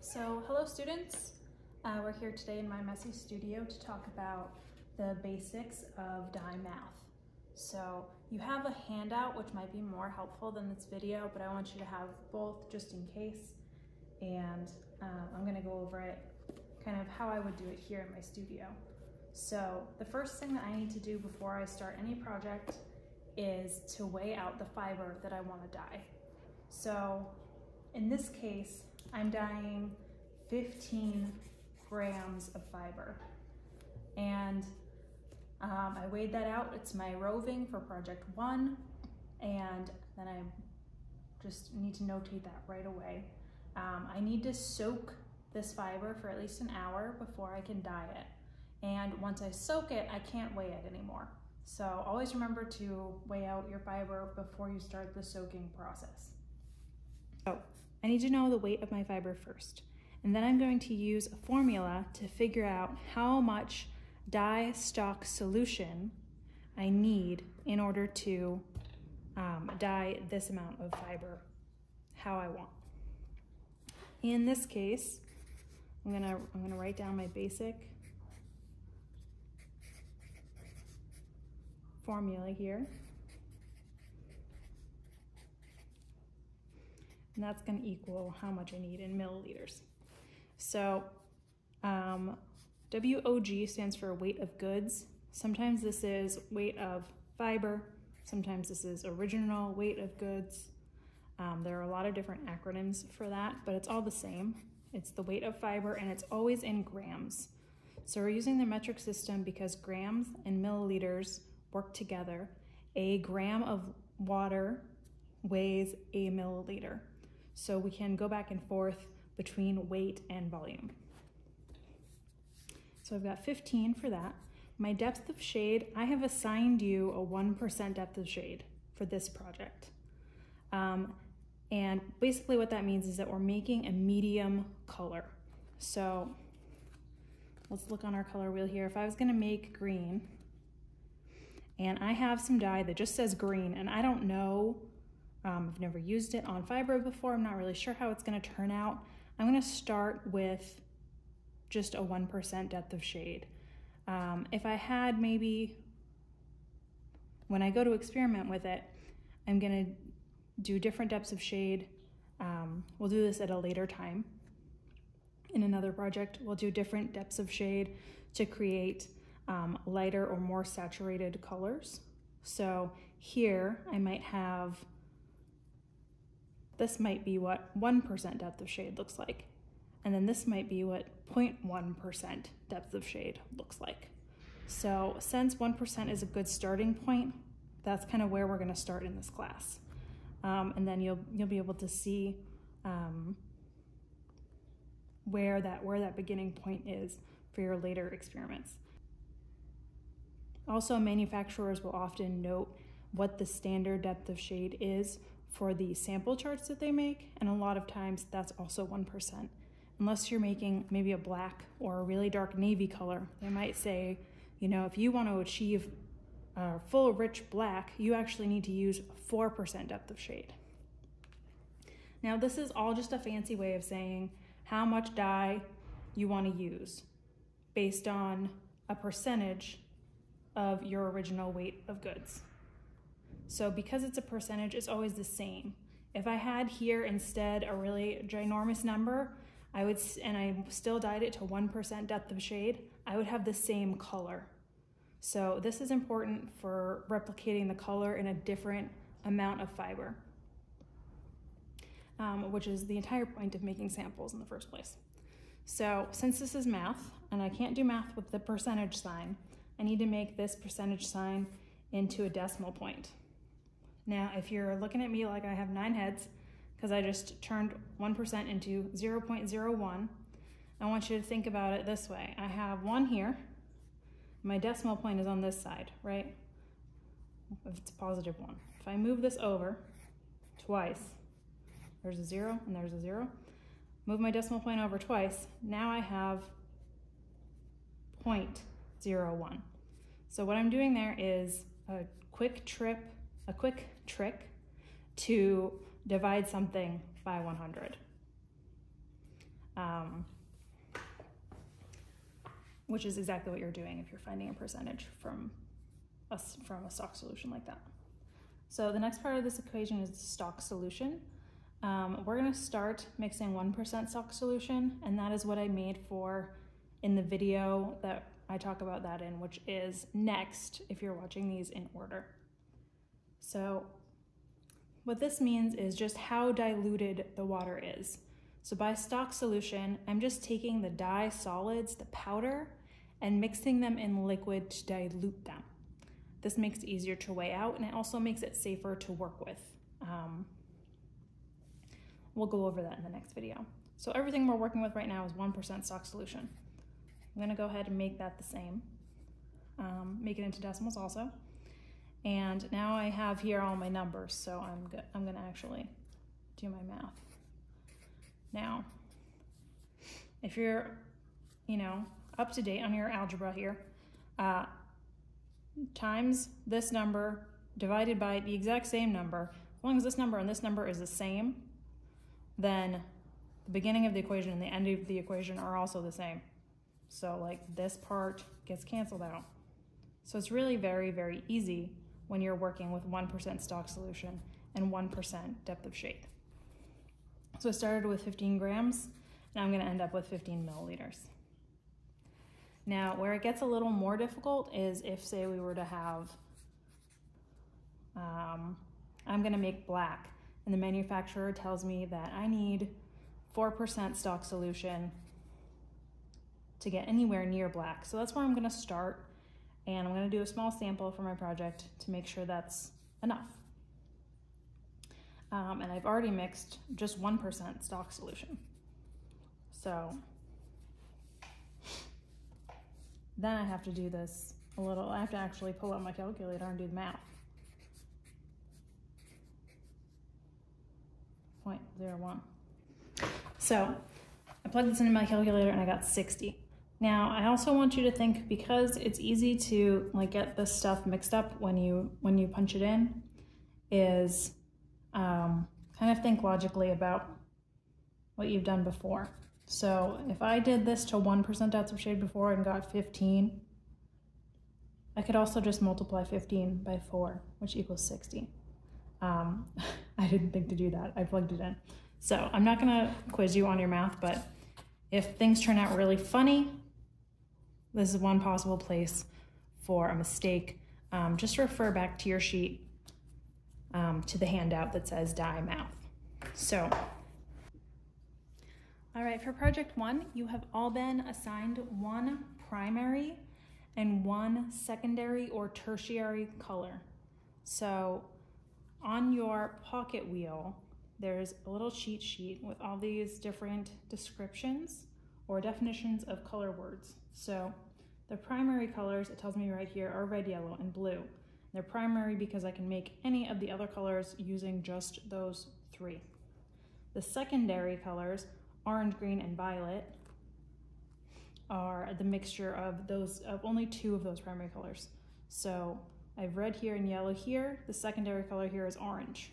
So hello students, we're here today in my messy studio to talk about the basics of dye math. So you have a handout which might be more helpful than this video, but I want you to have both just in case, and I'm going to go over it kind of how I would do it here in my studio. So the first thing that I need to do before I start any project is to weigh out the fiber that I want to dye. So in this case, I'm dyeing 15 grams of fiber, and I weighed that out. It's my roving for project 1, and then I just need to notate that right away. I need to soak this fiber for at least an hour before I can dye it, and once I soak it, I can't weigh it anymore. So always remember to weigh out your fiber before you start the soaking process. So I need to know the weight of my fiber first, and then I'm going to use a formula to figure out how much dye stock solution I need in order to dye this amount of fiber how I want. In this case, I'm gonna write down my basic formula here. And that's going to equal how much I need in milliliters. So WOG stands for weight of goods. Sometimes this is weight of fiber. Sometimes this is original weight of goods. There are a lot of different acronyms for that, but it's all the same. It's the weight of fiber, and it's always in grams. So we're using the metric system because grams and milliliters work together. A gram of water weighs a milliliter. So we can go back and forth between weight and volume. So I've got 15 for that. My depth of shade, I have assigned you a 1% depth of shade for this project. And basically what that means is that we're making a medium color. So let's look on our color wheel here. If I was gonna make green, and I have some dye that just says green, and I don't know, I've never used it on fiber before. I'm not really sure how it's going to turn out. I'm going to start with just a 1% depth of shade. If I had maybe, when I go to experiment with it, I'm going to do different depths of shade. We'll do this at a later time. In another project, we'll do different depths of shade to create lighter or more saturated colors. So here I might have, this might be what 1% depth of shade looks like. And then this might be what 0.1% depth of shade looks like. So since 1% is a good starting point, that's kind of where we're gonna start in this class. And then you'll be able to see where that beginning point is for your later experiments. Also, manufacturers will often note what the standard depth of shade is for the sample charts that they make, and a lot of times that's also 1%. Unless you're making maybe a black or a really dark navy color, they might say, you know, if you want to achieve a full rich black, you actually need to use 4% depth of shade. Now this is all just a fancy way of saying how much dye you want to use based on a percentage of your original weight of goods. So because it's a percentage, it's always the same. If I had here instead a really ginormous number, and I still dyed it to 1% depth of shade, I would have the same color. So this is important for replicating the color in a different amount of fiber, which is the entire point of making samples in the first place. So since this is math, and I can't do math with the percentage sign, I need to make this percentage sign into a decimal point. Now, if you're looking at me like I have 9 heads, because I just turned 1% into 0.01, I want you to think about it this way. I have 1 here. My decimal point is on this side, right? If it's a positive 1. If I move this over twice, there's a 0 and there's a 0. Move my decimal point over twice. Now I have 0.01. So what I'm doing there is a quick trick to divide something by 100. which is exactly what you're doing if you're finding a percentage from a stock solution like that. So the next part of this equation is the stock solution. We're gonna start mixing 1% stock solution, and that is what I made for in the video that I talk about that in, which is next if you're watching these in order. So what this means is just how diluted the water is. So by stock solution, I'm just taking the dye solids, the powder, and mixing them in liquid to dilute them. This makes it easier to weigh out, and it also makes it safer to work with. We'll go over that in the next video. So everything we're working with right now is 1% stock solution. I'm gonna go ahead and make that the same. Make it into decimals also. And now I have here all my numbers, so I'm gonna actually do my math. Now, if you're, up to date on your algebra here, times this number divided by the exact same number, as long as this number and this number is the same, then the beginning of the equation and the end of the equation are also the same. So like this part gets canceled out. So it's really very, very easy when you're working with 1% stock solution and 1% depth of shade. So I started with 15 grams, and I'm gonna end up with 15 milliliters. Now, where it gets a little more difficult is if, say, we were to have, I'm gonna make black, and the manufacturer tells me that I need 4% stock solution to get anywhere near black. So that's where I'm gonna start, and I'm gonna do a small sample for my project to make sure that's enough. And I've already mixed just 1% stock solution. So then I have to do this a little, I have to actually pull out my calculator and do the math. 0.01. So I plugged this into my calculator and I got 60. Now I also want you to think, because it's easy to get this stuff mixed up when you punch it in, is kind of think logically about what you've done before. So if I did this to 1% depth of shade before and got 15, I could also just multiply 15 by 4, which equals 60. I didn't think to do that. I plugged it in. So I'm not gonna quiz you on your math, but if things turn out really funny, this is one possible place for a mistake. Just refer back to your sheet, to the handout that says dye math. So, all right, for project 1, you have all been assigned one primary and one secondary or tertiary color. So on your pocket wheel, there's a little cheat sheet with all these different descriptions or definitions of color words. So the primary colors, it tells me right here, are red, yellow, and blue. They're primary because I can make any of the other colors using just those 3. The secondary colors, orange, green, and violet, are the mixture of only 2 of those primary colors. So I have red here and yellow here. The secondary color here is orange.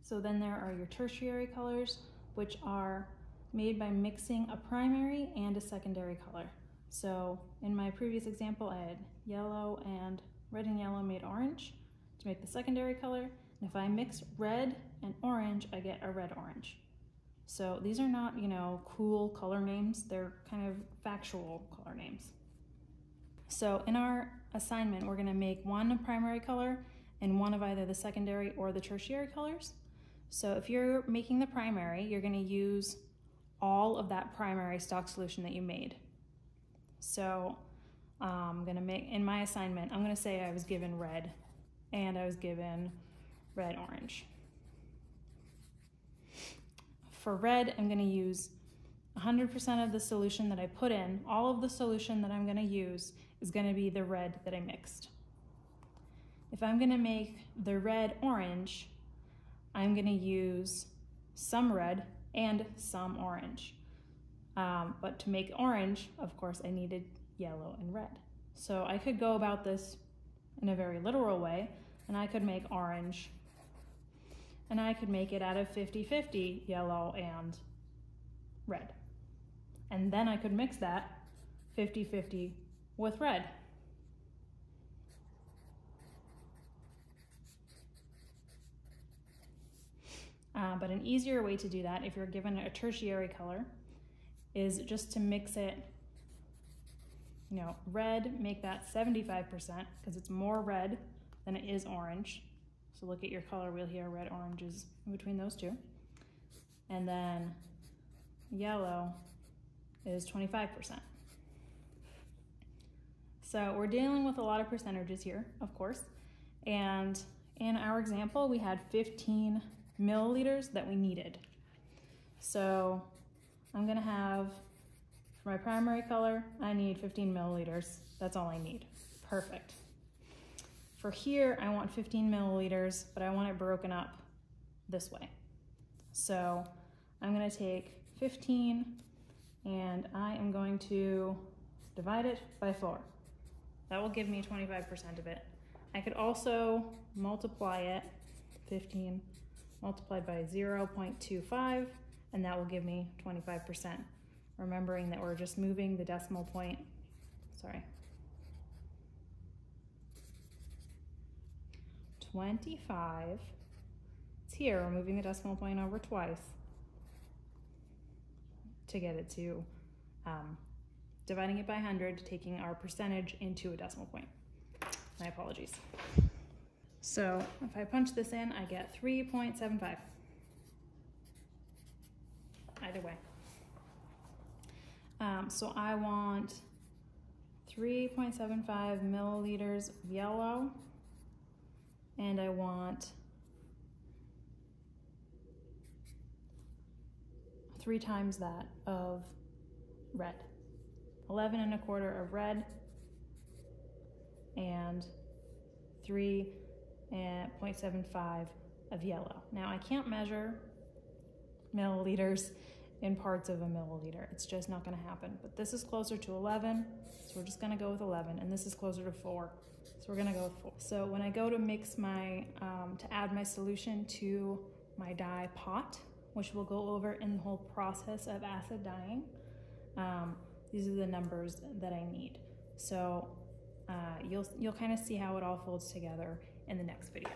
So then there are your tertiary colors, which are made by mixing a primary and a secondary color. So in my previous example, I had yellow and red and yellow made orange to make the secondary color. And if I mix red and orange, I get a red-orange. So these are not, cool color names. They're kind of factual color names. So in our assignment, we're gonna make one primary color and one of either the secondary or the tertiary colors. So if you're making the primary, you're gonna use all of that primary stock solution that you made. So I'm gonna make, in my assignment, I'm gonna say I was given red and I was given red-orange. For red, I'm gonna use 100% of the solution that I put in. All of the solution that I'm gonna use is gonna be the red that I mixed. If I'm gonna make the red-orange, I'm gonna use some red and some orange. But to make orange, of course, I needed yellow and red. So I could go about this in a very literal way, and I could make orange, and I could make it out of 50-50 yellow and red. And then I could mix that 50-50 with red. But an easier way to do that, if you're given a tertiary color, is just to mix it, you know, red, make that 75%, because it's more red than it is orange. So look at your color wheel here, red, orange is in between those two. And then yellow is 25%. So we're dealing with a lot of percentages here, of course. And in our example, we had 15 milliliters that we needed. So I'm gonna have, for my primary color, I need 15 milliliters. That's all I need. Perfect. For here, I want 15 milliliters, but I want it broken up this way. So I'm gonna take 15 and I am going to divide it by 4. That will give me 25% of it. I could also multiply it, 15 multiplied by 0.25, and that will give me 25%. Remembering that we're just moving the decimal point, sorry. 25, it's here, we're moving the decimal point over twice to get it to dividing it by 100, taking our percentage into a decimal point. My apologies. So if I punch this in, I get 3.75. Either way. So I want 3.75 milliliters of yellow, and I want 3 times that of red. 11 1/4 of red and 3.75 of yellow. Now I can't measure milliliters in parts of a milliliter. It's just not gonna happen. But this is closer to 11, so we're just gonna go with 11, and this is closer to 4, so we're gonna go with 4. So when I go to mix my, to add my solution to my dye pot, which we'll go over in the whole process of acid dyeing, these are the numbers that I need. So you'll kind of see how it all folds together in the next video.